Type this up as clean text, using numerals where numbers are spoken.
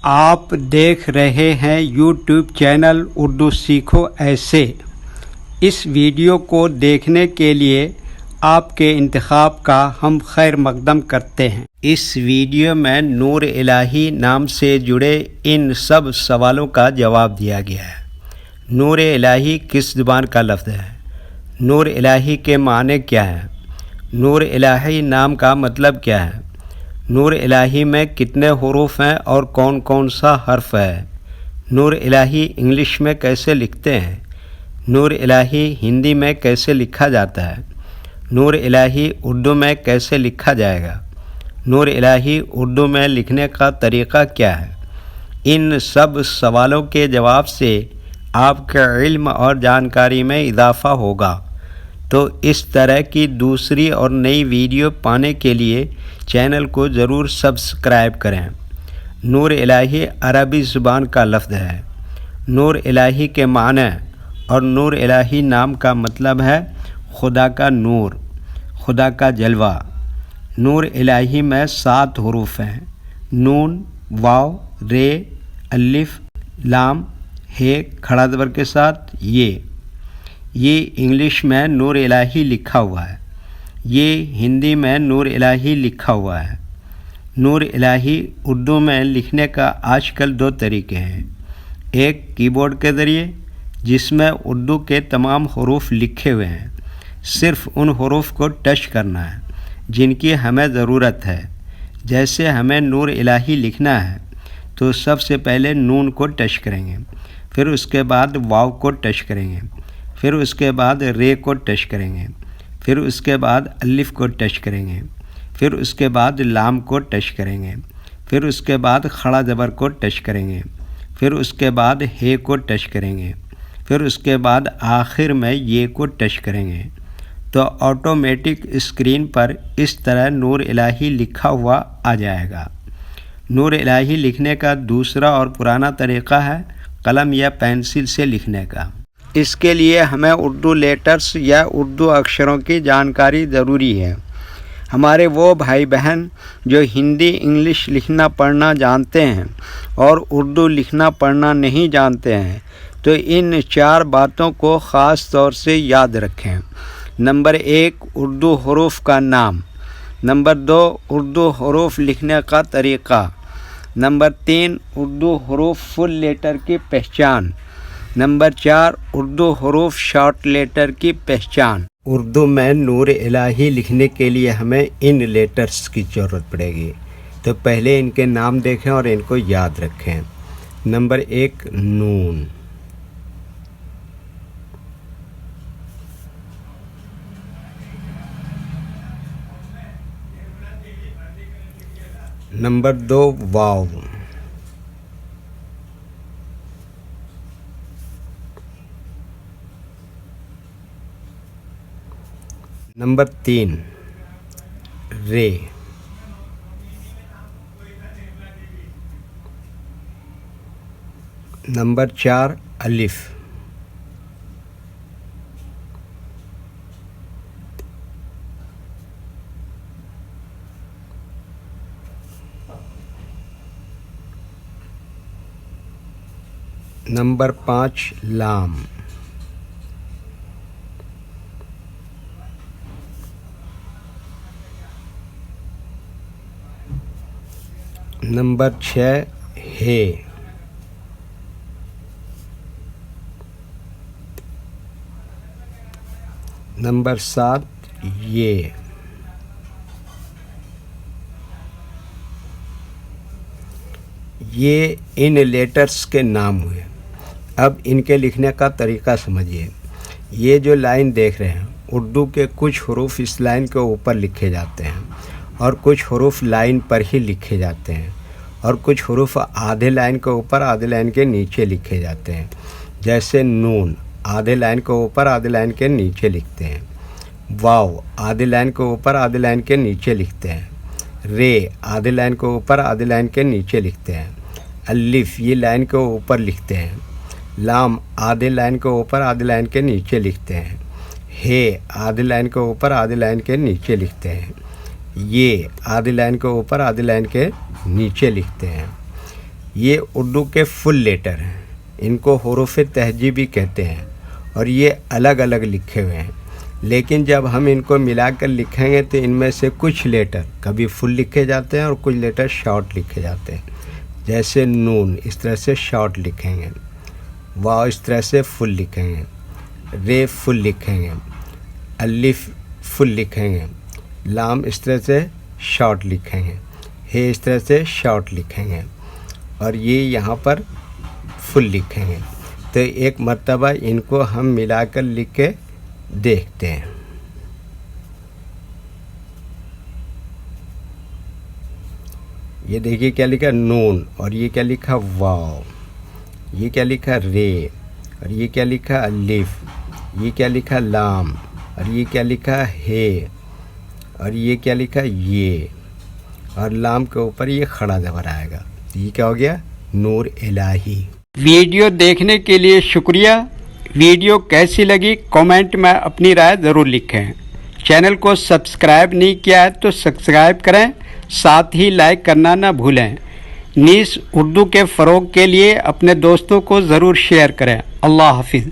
آپ دیکھ رہے ہیں یوٹیوب چینل اردو سیکھو ایسے۔ اس ویڈیو کو دیکھنے کے لیے آپ کے انتخاب کا ہم خیر مقدم کرتے ہیں۔ اس ویڈیو میں نور الہی نام سے جڑے ان سب سوالوں کا جواب دیا گیا ہے۔ نور الہی کس زبان کا لفظ ہے؟ نور الہی کے معنی کیا ہیں؟ نور الہی نام کا مطلب کیا ہے؟ نور الہی میں کتنے حروف ہیں اور کون کون سا حرف ہے؟ نور الہی انگلش میں کیسے لکھتے ہیں؟ نور الہی ہندی میں کیسے لکھا جاتا ہے؟ نور الہی اردو میں کیسے لکھا جائے گا؟ نور الہی اردو میں لکھنے کا طریقہ کیا ہے؟ ان سب سوالوں کے جواب سے آپ کے علم اور جانکاری میں اضافہ ہوگا۔ تو اس طرح کی دوسری اور نئی ویڈیو پانے کے لیے چینل کو ضرور سبسکرائب کریں۔ نور الہی عربی زبان کا لفظ ہے۔ نور الہی کے معنی اور نور الہی نام کا مطلب ہے خدا کا نور، خدا کا جلوہ۔ نور الہی میں 7 حروف ہیں: نون، واو، رے، الف، لام، ہے کھڑا زبر کے ساتھ یہ انگلش میں نور الہی لکھا ہوا ہے۔ یہ ہندی میں نور الہی لکھا ہوا ہے۔ نور الہی اردو میں لکھنے کا آج کل 2 طریقے ہیں۔ ایک کی بورڈ کے ذریعے، جس میں اردو کے تمام حروف لکھے ہوئے ہیں، صرف ان حروف کو ٹچ کرنا ہے جن کی ہمیں ضرورت ہے۔ جیسے ہمیں نور الہی لکھنا ہے تو سب سے پہلے نون کو ٹچ کریں گے، پھر اس کے بعد واو کو ٹچ کریں گے، پھر اس کے بعد رے کو ٹچ کریں گے، پھر اس کے بعد الف کو ٹچ کریں گے، پھر اس کے بعد لام کو ٹچ کریں گے، پھر اس کے بعد کھڑا زبر کو ٹچ کریں گے، پھر اس کے بعد ہے کو ٹچ کریں گے، پھر اس کے بعد آخر میں یہ کو ٹچ کریں گے۔ تو آٹومیٹک اسکرین پر اس طرح نور الہی لکھا ہوا آ جائے گا۔ نور الہی لکھنے کا دوسرا اور پرانا طریقہ ہے قلم یا پینسل سے لکھنے کا۔ اس کے لیے ہمیں اردو لیٹرز یا اردو اکشروں کی جانکاری ضروری ہے۔ ہمارے وہ بھائی بہن جو ہندی انگلش لکھنا پڑھنا جانتے ہیں اور اردو لکھنا پڑھنا نہیں جانتے ہیں تو ان 4 باتوں کو خاص طور سے یاد رکھیں۔ نمبر 1، اردو حروف کا نام۔ نمبر 2، اردو حروف لکھنے کا طریقہ۔ نمبر 3، اردو حروف فل لیٹر کی پہچان۔ نمبر 4، اردو حروف شارٹ لیٹر کی پہچان۔ اردو میں نور الہی لکھنے کے لیے ہمیں ان لیٹرز کی ضرورت پڑے گی، تو پہلے ان کے نام دیکھیں اور ان کو یاد رکھیں۔ نمبر 1، نون۔ نمبر 2، واو۔ نمبر 3، رے۔ نمبر 4، الف۔ نمبر 5، لام۔ نمبر 6، ہے۔ نمبر 7، یہ۔ یہ ان لیٹرز کے نام ہوئے۔ اب ان کے لکھنے کا طریقہ سمجھیے۔ یہ جو لائن دیکھ رہے ہیں، اردو کے کچھ حروف اس لائن کے اوپر لکھے جاتے ہیں اور کچھ حروف لائن پر ہی لکھے جاتے ہیں، اور کچھ حروف آدھے لائن کے اوپر آدھے لائن کے نیچے لکھے جاتے ہیں۔ جیسے نون آدھے لائن کے اوپر آدھے لائن کے نیچے لکھتے ہیں، واو آدھے لائن کے اوپر آدھے لائن کے نیچے لکھتے ہیں، رے آدھے لائن کے اوپر آدھے لائن کے نیچے لکھتے ہیں، الف یہ لائن کے اوپر لکھتے ہیں، لام آدھے لائن کے اوپر آدھے لائن کے نیچے لکھتے ہیں، ہے آدھے لائن کے اوپر آدھے لائن کے نیچے لکھتے ہیں، یہ آدھی لائن کے اوپر آدھی لائن کے نیچے لکھتے ہیں۔ یہ اردو کے فل لیٹر ہیں، ان کو حروف تہجیبی کہتے ہیں، اور یہ الگ الگ لکھے ہوئے ہیں، لیکن جب ہم ان کو ملا کر لکھیں گے تو ان میں سے کچھ لیٹر کبھی فل لکھے جاتے ہیں اور کچھ لیٹر شارٹ لکھے جاتے ہیں، جیسے نون اس طرح سے شارٹ لکھیں گے، واو اس طرح سے فل لکھیں گے، رے فل لکھیں گے، الف فل لکھیں گے، لام اس طرح سے شارٹ لکھیں گے، ہے اس طرح سے شارٹ لکھیں گے، اور یہ یہاں پر فل لکھیں گے۔ تو ایک مرتبہ ان کو ہم ملا کر لکھ کے دیکھتے ہیں۔ یہ دیکھیے کیا لکھا نون، اور یہ کیا لکھا واو، یہ کیا لکھا رے، اور یہ کیا لکھا الف، یہ کیا لکھا لام، اور یہ کیا لکھا ہے، اور یہ کیا لکھا یہ، اور لام کے اوپر یہ کھڑا زبر آئے گا۔ یہ کیا ہو گیا؟ نور الہی۔ ویڈیو دیکھنے کے لیے شکریہ۔ ویڈیو کیسی لگی کامنٹ میں اپنی رائے ضرور لکھیں۔ چینل کو سبسکرائب نہیں کیا ہے تو سبسکرائب کریں، ساتھ ہی لائک کرنا نہ بھولیں۔ نیز اردو کے فروغ کے لیے اپنے دوستوں کو ضرور شیئر کریں۔ اللہ حافظ۔